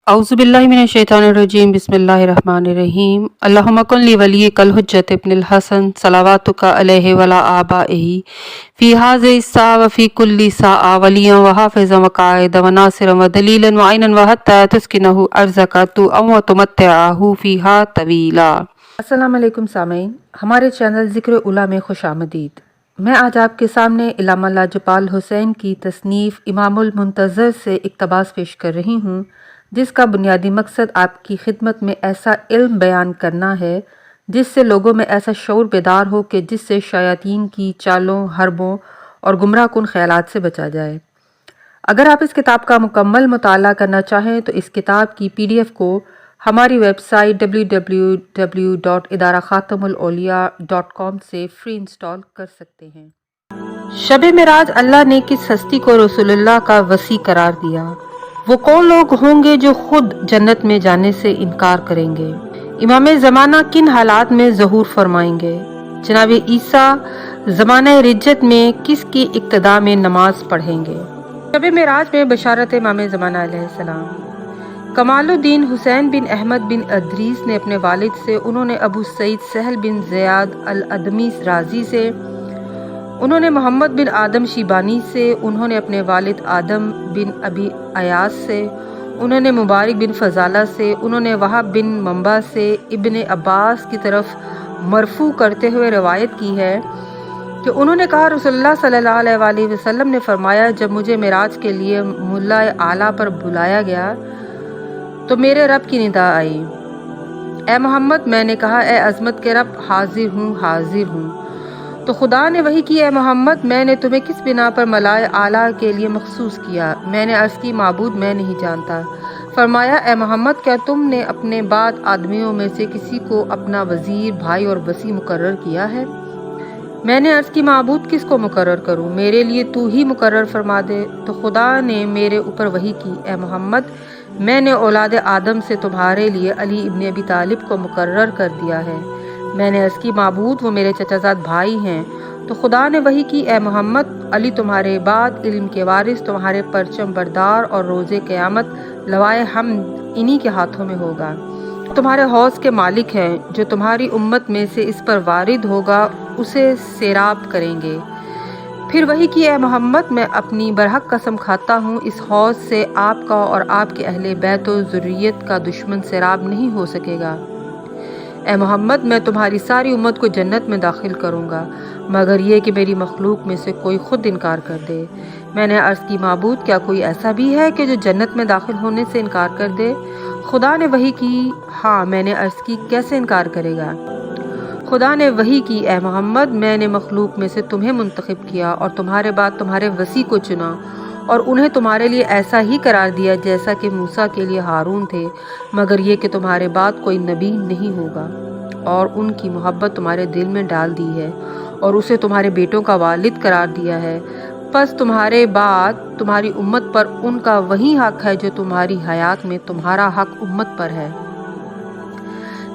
औज़ुबिल्लाहि मिनश्शैतानिर्रजीम बिस्मिल्लाहिर्रहमानिर्रहीम अल्लाहुम्मा कुन ली वलिय्यिकल हुज्जत इब्निल हसन सलावातुका अलैहि वला आबाइही फ़ी हाज़िहि स्सा व फ़ी कुल्ली साआ वलिय्यन व हाफ़िज़न व क़ाइदन व नासिरन व दलीलन व ऐनन व हत्ता तुस्किनहु अर्ज़का व तुमत्तिअहु फ़ीहा तवीला। अस्सलाम वालेकुम सामीन, हमारे चैनल ज़िक्र उला में खुशामदीद। मैं आज आपके सामने इल्लामा लाजपाल हुसैन की तसनीफ़ इमामुल मुंतज़र से इक़्तिबास पेश कर रही हूँ, जिसका बुनियादी मकसद आपकी खिदमत में ऐसा इल्म बयान करना है जिससे लोगों में ऐसा शऊर बेदार हो कि जिससे शयातीन की चालों, हरबों और गुमराह कुन ख़यालात से बचा जाए। अगर आप इस किताब का मुकम्मल मुताला करना चाहें तो इस किताब की PDF को हमारी वेबसाइट www.idarakhatamulauliya.com से फ्री इंस्टॉल कर सकते हैं। शब मेराज अल्लाह ने किस हस्ती को रसूलुल्लाह का वसी करार दिया। वो कौन लोग होंगे जो खुद जन्नत में जाने से इनकार करेंगे। इमाम ज़माना किन हालात में ज़हूर फरमाएंगे। जनाब ईसा ज़माना रिज्जत में किसकी इक्तदा में नमाज पढ़ेंगे। शब मेराज में बशारत इमाम ज़माना अलैहिस्सलाम। कमालुद्दीन हुसैन बिन अहमद बिन अदरीस ने अपने वालिद से, उन्होंने अबू सईद सहल बिन ज़ियाद अल अदमी राजी से, उन्होंने मोहम्मद बिन आदम शीबानी से, उन्होंने अपने वालिद आदम बिन अबी अयास से, उन्होंने मुबारक बिन फ़ज़ाला से, उन्होंने वहाब बिन मंबा से इब्ने अब्बास की तरफ मरफू करते हुए रवायत की है कि उन्होंने कहा, रसूलुल्लाह सल्लल्लाहु अलैहि वसल्लम ने फरमाया, जब मुझे मेराज के लिए मुल्ला आला पर बुलाया गया तो मेरे रब की निदा आई, ए मोहम्मद। मैंने कहा, ए अज़मत के रब, हाजिर हूँ हाजिर हूँ। तो खुदा ने वही की, ए मोहम्मद, मैंने तुम्हें किस बिना पर मलाए आला के लिए मखसूस किया। मैंने अर्ज़ की, माबूद मैं नहीं जानता। फरमाया, ए मोहम्मद, क्या तुमने अपने बाद आदमियों में से किसी को अपना वज़ीर, भाई और वसी मुकर्रर किया है। मैंने अर्ज़ की, माबूद किसको मुकर्रर करूँ, मेरे लिए तू ही मुकर्रर फरमा दे। तो खुदा ने मेरे ऊपर वही की, ए मोहम्मद, मैंने औलाद आदम से तुम्हारे लिए अली इब्न अबी तालिब को मुकर्रर कर दिया है। मैंने अर्ज़ की, माबूद वो मेरे चचाजाद भाई हैं। तो खुदा ने वही की, ए मोहम्मद, अली तुम्हारे बाद इल्म के वारिस, तुम्हारे परचम बरदार और रोज़े क़यामत लवाए हम इन्हीं के हाथों में होगा। तुम्हारे हौज़ के मालिक हैं, जो तुम्हारी उम्मत में से इस पर वारिद होगा उसे सैराब करेंगे। फिर वही कि, ए मोहम्मद, मैं अपनी बरहक कसम खाता हूँ, इस हौज़ से आपका और आपके अहले बैत व ज़ुर्रियत का दुश्मन सैराब नहीं हो सकेगा। ए मोहम्मद, मैं तुम्हारी सारी उम्मत को जन्नत में दाखिल करूँगा, मगर ये कि मेरी मखलूक में से कोई खुद इनकार कर दे। मैंने अर्ज़ की, माबूद, क्या कोई ऐसा भी है कि जो जन्नत में दाखिल होने से इनकार कर दे। खुदा ने वही की, हाँ। मैंने अर्ज़ की, कैसे इनकार करेगा। खुदा ने वही की, ए मोहम्मद, मैंने मखलूक में से तुम्हें मुंतखब किया और तुम्हारे बाद तुम्हारे वसी को चुना और उन्हें तुम्हारे लिए ऐसा ही करार दिया जैसा कि मूसा के लिए हारून थे, मगर ये कि तुम्हारे बाद कोई नबी नहीं होगा। और उनकी मोहब्बत तुम्हारे दिल में डाल दी है और उसे तुम्हारे बेटों का वालिद करार दिया है। बस तुम्हारे बाद तुम्हारी उम्मत पर उनका वही हक है जो तुम्हारी हयात में तुम्हारा हक उम्मत पर है।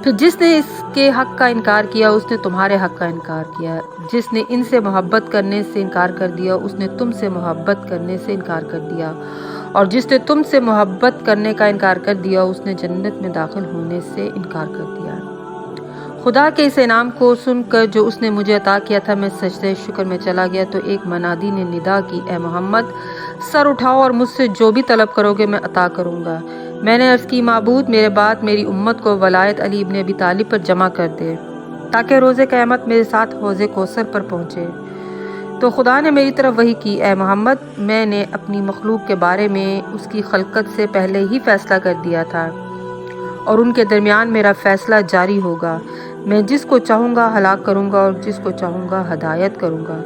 फिर जिसने इसके हक का इनकार किया उसने तुम्हारे हक का इनकार किया। जिसने इनसे मोहब्बत करने से इनकार कर दिया उसने तुमसे मोहब्बत करने से इनकार कर दिया, और जिसने तुमसे मोहब्बत करने का इनकार कर दिया उसने जन्नत में दाखिल होने से इनकार कर दिया। खुदा के इस इनाम को सुनकर जो उसने मुझे अता किया था, मैं सजदे शुक्र में चला गया तो एक मनादी ने निदा की, ए मोहम्मद, सर उठाओ और मुझसे जो भी तलब करोगे मैं अता करूँगा। मैंने अर्ज़ की, माबूद, मेरे बाद मेरी उम्मत को वलायत अली इब्न अबी तालिब पर जमा कर दे ताकि रोज़े क़यामत मेरे साथ हौज़े कौसर पर पहुँचे। तो खुदा ने मेरी तरफ वही की, ए मोहम्मद, मैंने अपनी मखलूक के बारे में उसकी खलकत से पहले ही फ़ैसला कर दिया था और उनके दरमियान मेरा फ़ैसला जारी होगा। मैं जिसको चाहूँगा हलाक करूँगा और जिसको चाहूँगा हदायत करूँगा।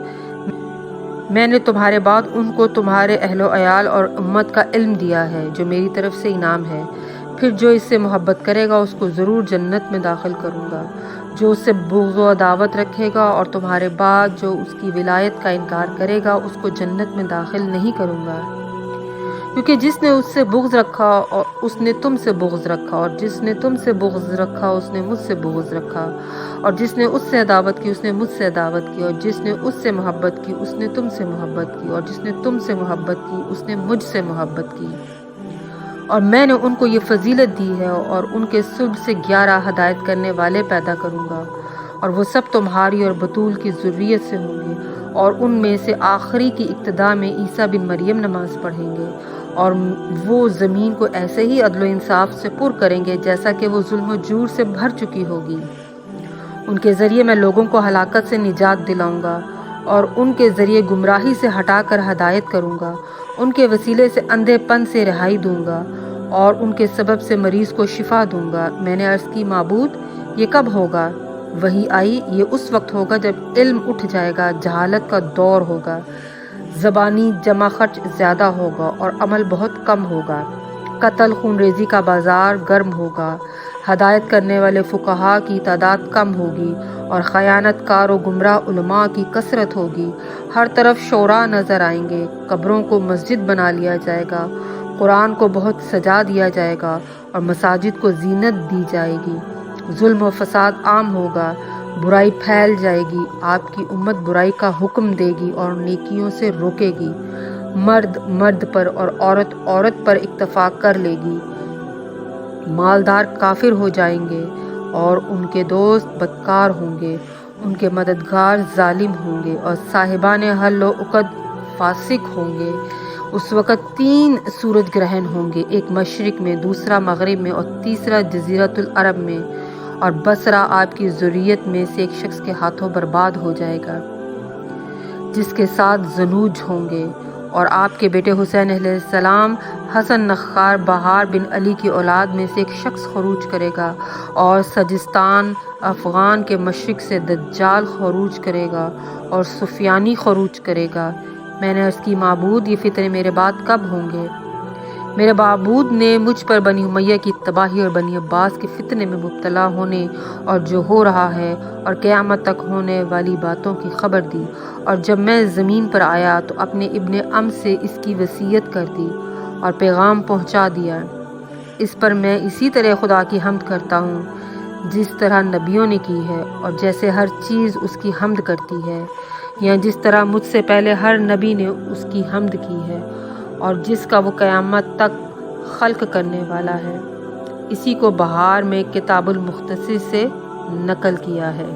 मैंने तुम्हारे बाद उनको तुम्हारे अहलो अयाल और उम्मत का इल्म दिया है जो मेरी तरफ से इनाम है। फिर जो इससे मोहब्बत करेगा उसको ज़रूर जन्नत में दाखिल करूँगा। जो उससे बुग़्ज़ व अदावत रखेगा और तुम्हारे बाद जो उसकी विलायत का इनकार करेगा उसको जन्नत में दाखिल नहीं करूँगा, क्योंकि जिसने उससे बुग़्ज़ रखा और उसने तुमसे बुग़्ज़ रखा, और जिसने तुमसे बुग़्ज़ रखा उसने मुझसे बुग़्ज़ रखा, और जिसने उससे अदावत की उसने मुझसे अदावत की, और जिसने उससे मोहब्बत की उसने तुमसे मोहब्बत की, और जिसने तुमसे मोहब्बत की उसने मुझसे मोहब्बत की। اور میں نے ان کو یہ فضیلت دی ہے اور ان کے صلب سے 11 ہدایت کرنے والے پیدا کروں گا اور وہ سب تمہاری اور بطول کی ذریت سے ہوں گے اور ان میں سے آخری کی ابتدا میں عیسیٰ بن مریم نماز پڑھیں گے اور وہ زمین کو ایسے ہی عدل و انصاف سے پر کریں گے جیسا کہ وہ ظلم و جور سے بھر چکی ہوگی۔ ان کے ذریعے میں لوگوں کو ہلاکت سے نجات دلاؤں گا اور ان کے ذریعے گمراہی سے ہٹا کر ہدایت کروں گا، ان کے وسیلے سے اندھے پن سے رہائی دوں گا اور ان کے سبب سے مریض کو شفا دوں گا۔ میں نے عرض کی معبود یہ کب ہوگا؟ وہی آئی یہ اس وقت ہوگا جب علم اٹھ جائے گا، جہالت کا دور ہوگا، زبانی جمع خرچ زیادہ ہوگا اور عمل بہت کم ہوگا، قتل خون ریزی کا بازار گرم ہوگا، ہدایت کرنے والے فقہا کی تعداد کم ہوگی اور خیانت کار و گمراہ علماء کی کثرت ہوگی۔ ہر طرف شعراء نظر آئیں گے، قبروں کو مسجد بنا لیا جائے گا، قرآن کو بہت سجا دیا جائے گا اور مساجد کو زینت دی جائے گی، ظلم و فساد عام ہوگا، برائی پھیل جائے گی، آپ کی امت برائی کا حکم دے گی اور نیکیوں سے روکے گی، مرد مرد پر اور عورت عورت پر اکتفا کر لے گی، مالدار کافر ہو جائیں گے اور ان کے دوست بدکار ہوں گے، ان کے مددگار ظالم ہوں گے اور صاحبان حل و عقد فاسق ہوں گے۔ اس وقت 3 سورج گرہن ہوں گے، ایک مشرق میں، دوسرا مغرب میں اور تیسرا جزیرۃ العرب میں، اور بصرہ آپ کی ذریت میں سے ایک شخص کے ہاتھوں برباد ہو جائے گا جس کے ساتھ زنوج ہوں گے، اور آپ کے بیٹے حسین علیہ السلام حسن نخار بہار بن علی کی اولاد میں سے ایک شخص خروج کرے گا، اور سجستان افغان کے مشرق سے دجال خروج کرے گا اور سفیانی خروج کرے گا۔ میں نے عرض کی معبود یہ فتنے میرے بعد کب ہوں گے؟ میرے معبود نے مجھ پر بنی امیہ کی تباہی اور بنی عباس کے فتنے میں مبتلا ہونے اور جو ہو رہا ہے اور قیامت تک ہونے والی باتوں کی خبر دی، اور جب میں زمین پر آیا تو اپنے ابن ام سے اس کی وصیت کر دی اور پیغام پہنچا دیا۔ اس پر میں اسی طرح خدا کی حمد کرتا ہوں جس طرح نبیوں نے کی ہے اور جیسے ہر چیز اس کی حمد کرتی ہے، یا جس طرح مجھ سے پہلے ہر نبی نے اس کی حمد کی ہے اور جس کا وہ قیامت تک خلق کرنے والا ہے۔ اسی کو بہار میں کتاب المختصر سے نقل کیا ہے۔